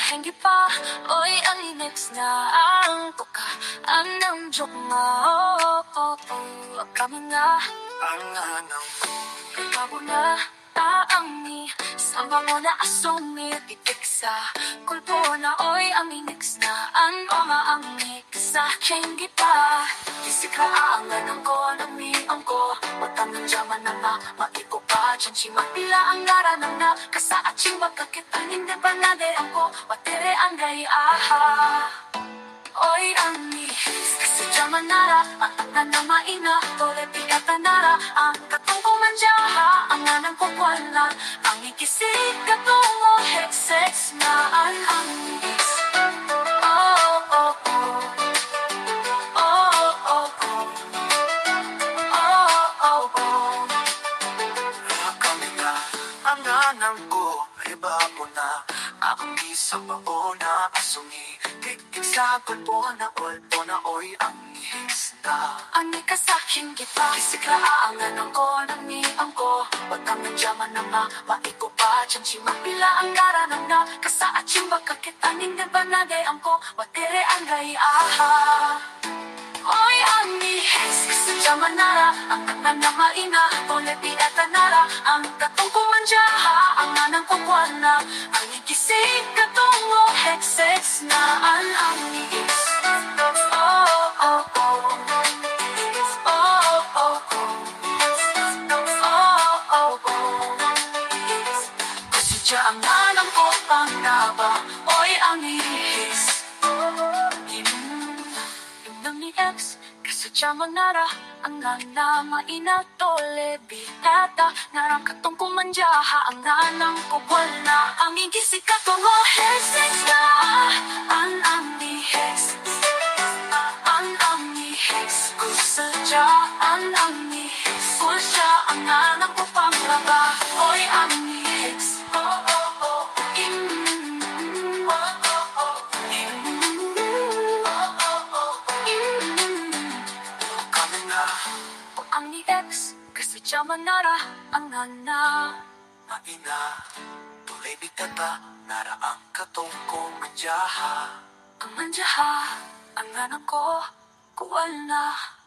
hindi pa. Oy, ang next na ang tuka. Anong joke nga, kami nga. Ang anang Ikaw na, ang ni. Sama mo na asumi, titik sa kulpo na. Oy, ang next na ang sa hindi pa. Isik na ang anang ko, namiang ko. Watang ng jaman na na, maiko pa. Chanchi mapila ang naranang na. Kasa aching magkakita, hindi ba na de ako. Watere ang gay, aha. Oy, ang nihis, kasi jaman nara. Ang na maina, tole pigata nara. Ang katong kumanjaha, ang anang kukwala. Ang ikisik katungo, hex na ang nihis. Oh, oh, oh. Oh, oh, oh. Oh, oh, oh. kami nga. Ang anang ko, iba mo na. Akong isang mauna, asungi. Kikik sa kulpo na ulpo na oy ang ihis na. Ang ikasakin kita, isiklaan ang ko, namiang ko. Watang ng jaman na nga, maiko pa. Chanchi mapila ang naranang na. Kasa aching magkakita, hindi ba na de ang ko. Watere ang gay, aha. Oy, ang nihis, kasi jaman nara. Ang katnan na maina, tole pieta nara. Ang katong kumanjaha, ang anang kukwana. Ang ikisik katungo, hex na ang nihis. Oh, oh, oh. Oh, oh, oh. Oh, oh, oh. Kasi siya ang anang ko pang naba. Oy, ang nihis. Yung ni ex, kasi siya manara. Ang nana maina tole bitata. Narang katong kumanjaha, ang nanang kukwala. Ang igisik katungo, hex na ang nihis. Ang nihis, kusadya ang nihis. Kusya ang nanang ko panglaba. Oy, ang nihis. Oh, oh, oh. Oh, oh, oh. Oh, oh, oh. Kami nga. Ang ni ex, kasi jaman nara. Ang nana. Maina, tuloy bitata. Nara ang katong kumadyaha. Ang manjaha, ang nanang ko, kuwal na.